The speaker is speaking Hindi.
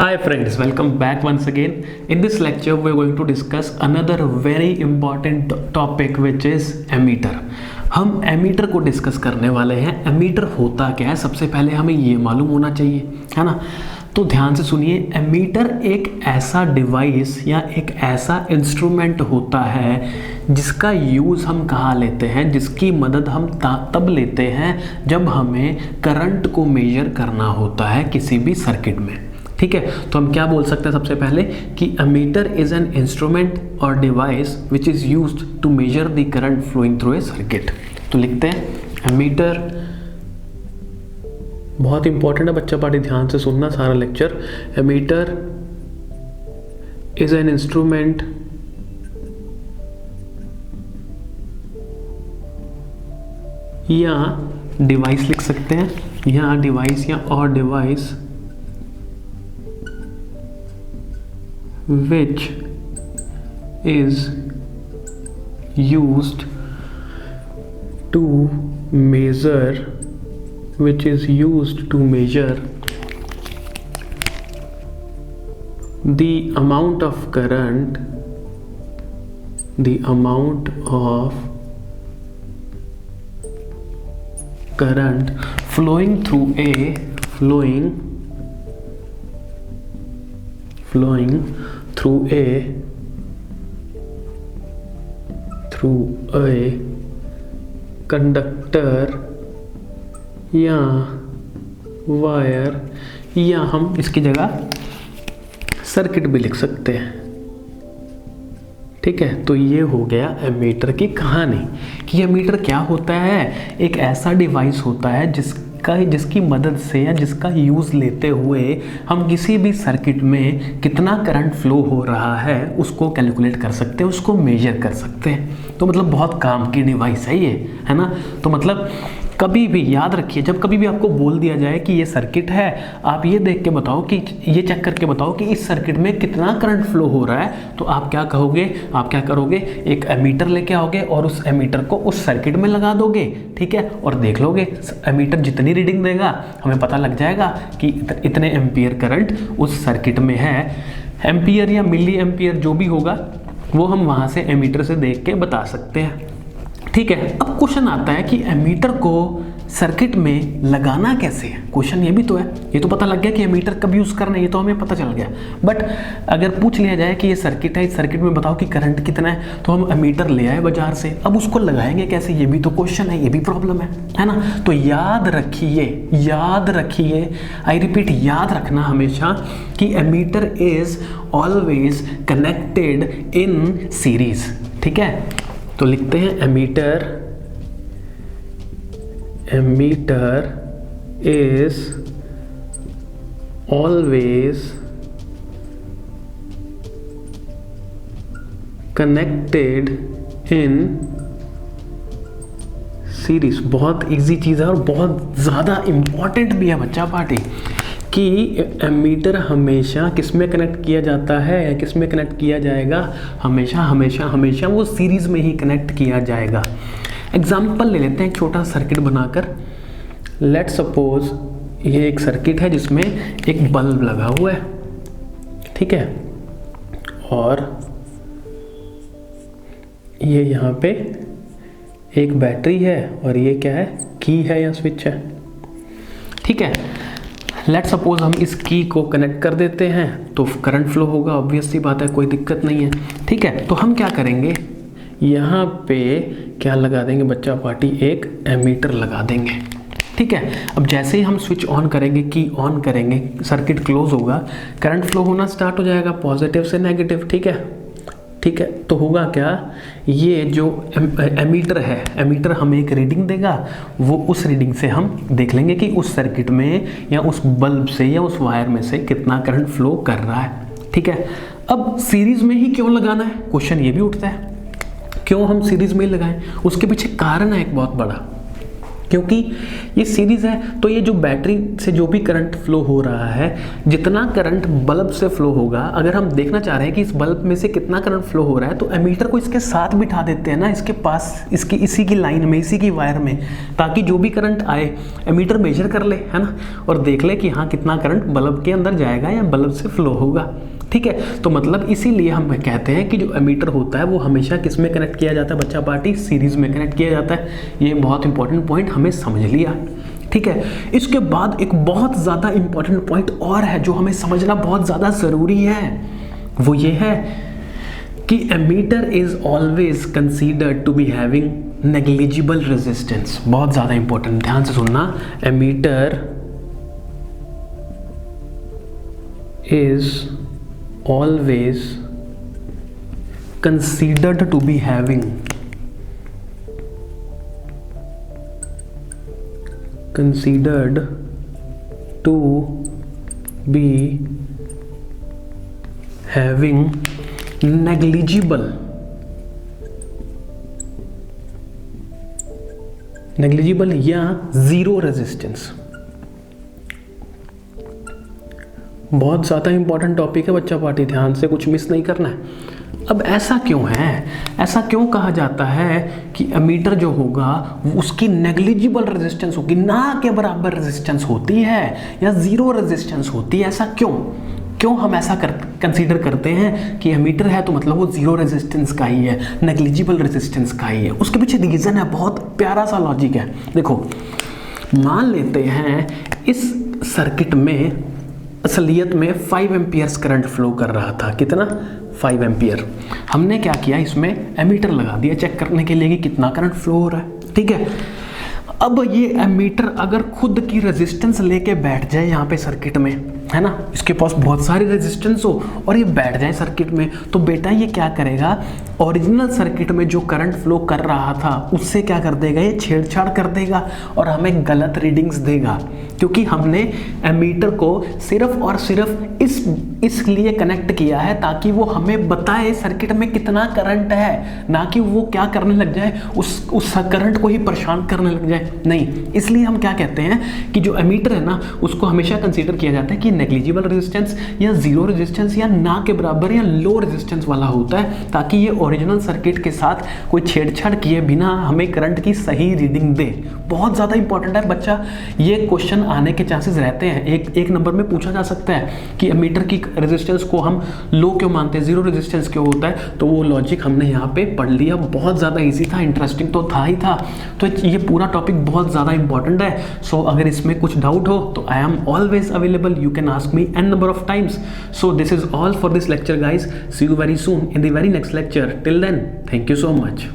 Hi friends, welcome back once again. In this lecture, we are going to discuss another very important topic which is ammeter. हम एमीटर को डिस्कस करने वाले हैं। एमीटर होता क्या है, सबसे पहले हमें ये मालूम होना चाहिए, है ना। तो ध्यान से सुनिए, एमीटर एक ऐसा डिवाइस या एक ऐसा इंस्ट्रूमेंट होता है जिसका यूज़ हम कहाँ लेते हैं, जिसकी मदद हम तब लेते हैं जब हमें करंट को मेजर करना होता है किसी भी सर्किट में। ठीक है, तो हम क्या बोल सकते हैं सबसे पहले कि एमीटर इज एन इंस्ट्रूमेंट और device which is used to measure the current flowing through a circuit. तो लिखते हैं एमीटर, बहुत इंपॉर्टेंट है बच्चा पार्टी, ध्यान से सुनना सारा lecture. Ammeter is an instrument या डिवाइस लिख सकते हैं, या डिवाइस या और device which is used to measure the amount of current flowing through a conductor या वायर, या हम इसकी जगह सर्किट भी लिख सकते हैं। ठीक है, तो ये हो गया एमीटर की कहानी कि एमीटर क्या होता है। एक ऐसा डिवाइस होता है जिसकी मदद से या जिसका यूज़ लेते हुए हम किसी भी सर्किट में कितना करंट फ्लो हो रहा है उसको कैलकुलेट कर सकते हैं, उसको मेजर कर सकते हैं। तो मतलब बहुत काम की डिवाइस है ये, है ना। तो मतलब कभी भी याद रखिए, जब कभी भी आपको बोल दिया जाए कि ये सर्किट है, आप ये देख के बताओ कि ये चेक करके बताओ कि इस सर्किट में कितना करंट फ्लो हो रहा है, तो आप क्या कहोगे, आप क्या करोगे, एक एमीटर लेके आओगे और उस एमीटर को उस सर्किट में लगा दोगे। ठीक है, और देख लोगे एमीटर जितनी रीडिंग देगा हमें पता लग जाएगा कि इतने एम्पियर करंट उस सर्किट में है। एम्पियर या मिली एम्पियर जो भी होगा वो हम वहाँ से एमीटर से देख के बता सकते हैं। ठीक है, अब क्वेश्चन आता है कि एमीटर को सर्किट में लगाना कैसे है। क्वेश्चन ये भी तो है, ये तो पता लग गया कि एमीटर कब यूज़ करना है, ये तो हमें पता चल गया। बट अगर पूछ लिया जाए कि ये सर्किट है, इस सर्किट में बताओ कि करंट कितना है, तो हम एमीटर ले आए बाजार से, अब उसको लगाएंगे कैसे, ये भी तो क्वेश्चन है, ये भी प्रॉब्लम है ना। तो याद रखिए, आई रिपीट, याद रखना हमेशा कि ammeter is always connected in series. ठीक है, तो लिखते हैं ammeter is always connected in series. बहुत इजी चीज़ है और बहुत ज़्यादा इंपॉर्टेंट भी है बच्चा पार्टी कि एमीटर हमेशा किस में कनेक्ट किया जाता है या किस में कनेक्ट किया जाएगा, हमेशा वो सीरीज़ में ही कनेक्ट किया जाएगा। एग्जाम्पल ले लेते हैं, एक छोटा सर्किट बनाकर। लेट्स सपोज ये एक सर्किट है जिसमें एक बल्ब लगा हुआ है। ठीक है, और ये यहाँ पे एक बैटरी है और ये क्या है, की है या स्विच है। ठीक है, लेट सपोज हम इस की को कनेक्ट कर देते हैं तो करंट फ्लो होगा, ऑब्वियस सी बात है, कोई दिक्कत नहीं है। ठीक है, तो हम क्या करेंगे, यहाँ पे क्या लगा देंगे बच्चा पार्टी, एक एमीटर लगा देंगे। ठीक है, अब जैसे ही हम स्विच ऑन करेंगे, की ऑन करेंगे, सर्किट क्लोज होगा, करंट फ्लो होना स्टार्ट हो जाएगा पॉजिटिव से नेगेटिव। ठीक है, तो होगा क्या, ये जो एमीटर है, एमीटर हमें एक रीडिंग देगा, वो उस रीडिंग से हम देख लेंगे कि उस सर्किट में या उस बल्ब से या उस वायर में से कितना करंट फ्लो कर रहा है। ठीक है, अब सीरीज में ही क्यों लगाना है, क्वेश्चन ये भी उठता है, क्यों हम सीरीज में ही लगाएं। उसके पीछे कारण है एक बहुत बड़ा। क्योंकि ये सीरीज़ है तो ये जो बैटरी से जो भी करंट फ्लो हो रहा है, जितना करंट बल्ब से फ्लो होगा, अगर हम देखना चाह रहे हैं कि इस बल्ब में से कितना करंट फ्लो हो रहा है, तो एमीटर को इसके साथ बिठा देते हैं ना, इसके पास, इसकी इसी की लाइन में, इसी की वायर में, ताकि जो भी करंट आए एमीटर मेजर कर ले, है ना, और देख ले कि हाँ कितना करंट बल्ब के अंदर जाएगा या बल्ब से फ्लो होगा। ठीक है, तो मतलब इसीलिए हम कहते हैं कि जो एमीटर होता है वो हमेशा किस में कनेक्ट किया जाता है बच्चा पार्टी, सीरीज में कनेक्ट किया जाता है। ये बहुत इंपॉर्टेंट पॉइंट हमें समझ लिया। ठीक है, इसके बाद एक बहुत ज़्यादा इंपॉर्टेंट पॉइंट और है जो हमें समझना बहुत ज़्यादा ज़रूरी है, वो ये है कि ammeter is always considered to be having negligible resistance. बहुत ज़्यादा इंपॉर्टेंट, ध्यान से सुनना। Ammeter is always considered to be having negligible या जीरो रेजिस्टेंस। बहुत ज़्यादा इंपॉर्टेंट टॉपिक है बच्चा पार्टी, ध्यान से कुछ मिस नहीं करना है। अब ऐसा क्यों है, ऐसा क्यों कहा जाता है कि एमीटर जो होगा वो उसकी नेग्लिजिबल रेजिस्टेंस होगी, ना के बराबर रेजिस्टेंस होती है या ज़ीरो रेजिस्टेंस होती है? ऐसा क्यों हम ऐसा कंसीडर करते हैं कि एमीटर है तो मतलब वो ज़ीरो रेजिस्टेंस का ही है, नेग्लिजिबल रेजिस्टेंस का ही है? उसके पीछे रीज़न है, बहुत प्यारा सा लॉजिक है। देखो, मान लेते हैं इस सर्किट में असलियत में 5 एम्पियर्स करंट फ्लो कर रहा था। कितना? 5 एम्पियर। हमने क्या किया, इसमें एमीटर लगा दिया चेक करने के लिए कि कितना करंट फ्लो हो रहा है। ठीक है, अब ये एमीटर अगर खुद की रेजिस्टेंस लेके बैठ जाए यहाँ पे सर्किट में, है ना, इसके पास बहुत सारी रेजिस्टेंस हो और ये बैठ जाए सर्किट में, तो बेटा ये क्या करेगा, ओरिजिनल सर्किट में जो करंट फ्लो कर रहा था उससे क्या कर देगा, ये छेड़छाड़ कर देगा और हमें गलत रीडिंग्स देगा। क्योंकि हमने एमीटर को सिर्फ और सिर्फ इसलिए कनेक्ट किया है ताकि वो हमें बताए सर्किट में कितना करंट है, ना कि वो क्या करने लग जाए, उस करंट को ही परेशान करने लग जाए। नहीं, इसलिए हम क्या कहते हैं कि जो एमीटर है ना उसको हमेशा कंसीडर किया जाता है कि नेग्लिजिबल रेजिस्टेंस या जीरो रेजिस्टेंस या ना के बराबर या लो रेजिस्टेंस वाला होता है, ताकि ये ओरिजिनल सर्किट के साथ कोई छेड़छाड़ किए बिना हमें करंट की सही रीडिंग दे। बहुत ज़्यादा इंपॉर्टेंट है बच्चा, ये क्वेश्चन आने के चांसेस रहते हैं। एक नंबर में पूछा जा सकता है कि एमीटर की रेजिस्टेंस को हम लो क्यों मानते हैं, जीरो रेजिस्टेंस क्यों होता है, तो वो लॉजिक हमने यहाँ पे पढ़ लिया। बहुत ज़्यादा ईजी था, इंटरेस्टिंग तो था ही था। तो ये पूरा टॉपिक बहुत ज़्यादा इंपॉर्टेंट है। सो अगर इसमें कुछ डाउट हो तो I am always available, you can ask me n number of times. So this is all for this lecture guys. See you very soon in the very next lecture. Till then, thank you so much.